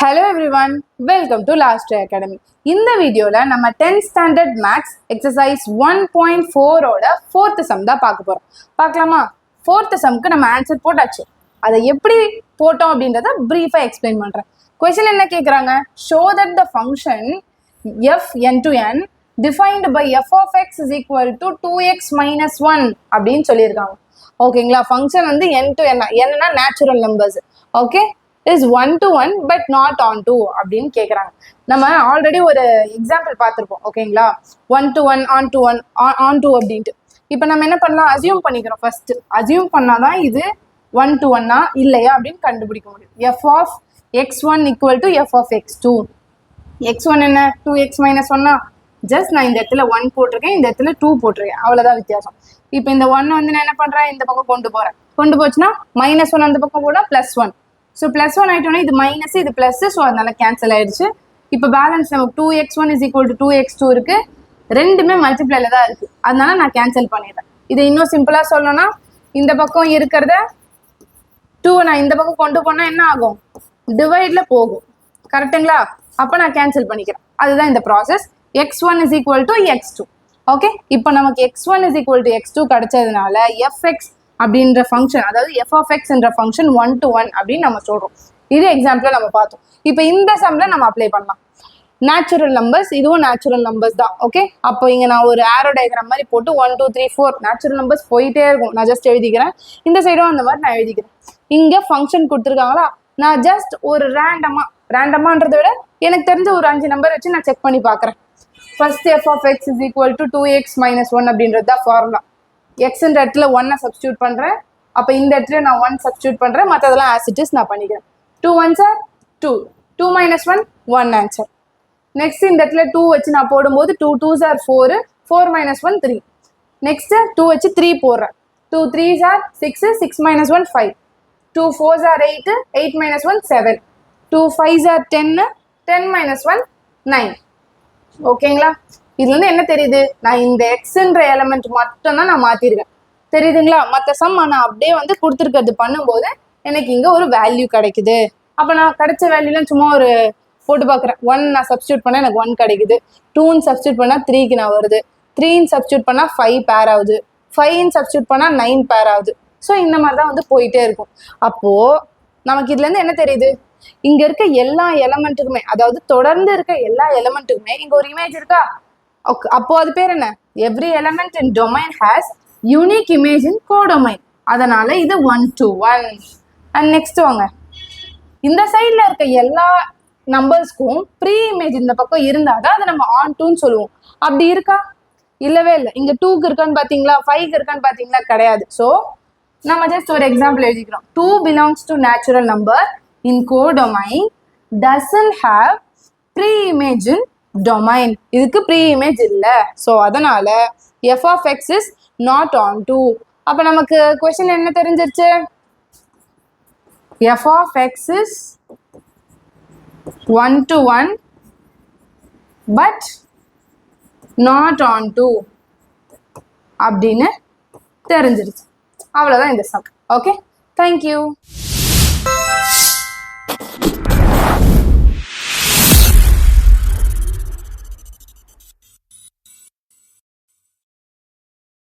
Hello everyone, welcome to Last Day Academy. இந்த வீடியோல நம்ம 10th ஸ்டாண்டர்ட் மேத்ஸ் எக்ஸசைஸ் 1.4 ஓட 4th சம் தான் பார்க்க போறோம். பார்க்கலாமா? 4th சம்க்கு நம்ம ஆன்சர் போட்டாச்சு. அதை எப்படி போட்டோம் அப்படின்றத பிரீஃபா எக்ஸ்பிளைன் பண்றேன். क्वेश्चन என்ன கேக்குறாங்க? Show that the function f n to n defined by f of x is equal to 2x minus 1 அப்படின்னு சொல்லியிருக்காங்க. ஓகேங்களா? ஃபங்க்ஷன் வந்து n to n, என்னன்னா natural numbers. Okay, is 1 to 1 but not on 2 அப்படின்னு கேட்குறாங்க. நம்ம ஆல்ரெடி ஒரு example பார்த்துருப்போம். ஓகேங்களா? 1 to 1 on to 1 on 2 அப்படின்ட்டு. இப்போ நம்ம என்ன பண்ணலாம்? அசியூம் பண்ணிக்கிறோம். ஃபர்ஸ்ட் அசியூம் பண்ணாதான் இது 1 to 1 இல்லையா அப்படின்னு கண்டுபிடிக்க முடியும். f of x1 equal to f of x2. x1 என்ன? 2x minus 1. ஜஸ்ட் நான் இந்த இடத்துல 1 போட்டிருக்கேன், இந்த இடத்துல 2 போட்டிருக்கேன், அவ்வளோதான் வித்தியாசம். இப்போ இந்த 1 வந்து நான் என்ன பண்ணுறேன்? இந்த பக்கம் கொண்டு போகிறேன். கொண்டு போச்சுன்னா -1 அந்த பக்கம் போனால் +1. ஸோ +1 ஆகிட்டோன்னா இது மைனஸ், இது ப்ளஸ், ஸோ அதனால கேன்சல் ஆயிடுச்சு. இப்போ பேலன்ஸ் நமக்கு 2x1 is equal to 2x2 இருக்கு. ரெண்டுமே மல்டிப்ளைல தான் இருக்கு, அதனால நான் கேன்சல் பண்ணிடுறேன். இதை இன்னும் சிம்பிளாக சொல்லணும்னா இந்த பக்கம் இருக்கிறத 2 நான் இந்த பக்கம் கொண்டு போனால் என்ன ஆகும்? டிவைட்ல போகும். கரெக்டுங்களா? அப்போ நான் கேன்சல் பண்ணிக்கிறேன். அதுதான் இந்த process. x1 is equal to x2. Okay, இப்போ நமக்கு x1 is equal to x2 கிடைச்சதுனால fx அப்படின்ற ஃபங்க்ஷன், அதாவது f of x என்ற ஃபங்க்ஷன் 1 to 1 அப்படின்னு நம்ம சொல்றோம். இது எக்ஸாம்பிள் நம்ம பார்த்தோம். இப்போ இந்த சம்ல நம்ம அப்ளை பண்ணலாம். நேச்சுரல் நம்பர்ஸ், இதுவும் நேச்சுரல் நம்பர்ஸ் தான். ஓகே, அப்போ இங்க நான் ஒரு ஆரோ டயக்ராம் மாதிரி போட்டு 1 2 3 4 நேச்சுரல் நம்பர்ஸ் போயிட்டே இருக்கும். நான் ஜஸ்ட் எழுதிக்கிறேன். இந்த சைடும் அந்த மாதிரி நான் எழுதிக்கிறேன். இங்க ஃபங்க்ஷன் கொடுத்துருக்காங்களா, நான் ஜஸ்ட் ஒரு ரேண்டமான்றதை விட எனக்கு தெரிஞ்ச ஒரு 5 நம்பர் வச்சு நான் செக் பண்ணி பார்க்குறேன். First f of x is equal to 2x minus 1 அப்படின்றது தான் ஃபார்முலா. எக்ஸ்ன்ற இடத்துல 1 சப்ஸ்டியூட் பண்றேன். அப்போ இந்த இடத்துல நான் 1 சப்ஸ்டியூட் பண்றேன். மற்றதெல்லாம் ஆஸ் இட் இஸ் நான் பண்ணிக்கிறேன். 2 1s are 2, 2 minus 1 1 answer. Next இந்த இடத்துல 2 வச்சு நான் போடும்போது 2 2s are 4, 4 minus 1 3. நெக்ஸ்ட் 2 வச்சு 3 போடுறேன். 2 3s are 6, 6 minus 1 5. 2 4s are 8, 8 minus 1 7. 2 5s are 10, 10 minus 1 9. ஓகேங்களா? இதுல இருந்து என்ன தெரியுது? நான் இந்த எக்ஸ்ன்ற எலமெண்ட் மட்டும் தான் நான் மாத்திருக்கேன். தெரியுதுங்களா? மற்ற சம் நான் அப்படியே வந்து கொடுத்துருக்கிறது பண்ணும்போது எனக்கு இங்க ஒரு வேல்யூ கிடைக்குது. அப்ப நான் கிடைச்ச வேல்யூல சும்மா ஒரு போட்டு பாக்குறேன். 1 நான் சப்ஸ்டியூட் பண்ணா எனக்கு 1 கிடைக்குது. 2 சப்ஸ்டியூட் பண்ணா 3க்கு நான் வருது. 3 சப்ஸ்டியூட் பண்ணா 5 பேர் ஆகுது. 5 சப்ஸ்டியூட் பண்ணா 9 பேர் ஆகுது. ஸோ இந்த மாதிரி தான் வந்து போயிட்டே இருக்கும். அப்போ நமக்கு இதுல இருந்து என்ன தெரியுது? இங்க இருக்க எல்லா எலமெண்ட்டுக்குமே, அதாவது தொடர்ந்து இருக்க எல்லா எலமெண்ட்டுக்குமே இங்க ஒரு இமேஜ் இருக்கா? அப்போ அது பேர் என்ன? Every element in domain has unique image in codomain. அதனால இது 1 to 1. அண்ட் நெக்ஸ்ட் வாங்க, இந்த சைட்ல இருக்க எல்லா நம்பர்ஸ்க்கும் ப்ரீ இமேஜ் இந்த பக்கம் இருந்தாதான் அதை நம்ம ஆன் டூன்னு சொல்லுவோம். அப்படி இருக்கா? இல்லவே இல்லை. இங்க 2க்கு இருக்கான்னு பாத்தீங்களா? 5க்கு இருக்கான்னு பாத்தீங்களா? கிடையாது. ஸோ நம்ம ஜஸ்ட் ஒரு எக்ஸாம்பிள் எழுதிக்கிறோம். 2 belongs to natural number in codomain doesn't have pre-image in domain. இதுக்கு pre-image இல்லை. ஸோ அதனால f of x is not on 2. அப்போ நமக்கு கொஸ்டின் என்ன தெரிஞ்சிருச்சு? f of x is 1 to 1 but not on 2 அப்படின்னு தெரிஞ்சிருச்சு. அவ்வளோதான் இந்த சம். Okay, thank you.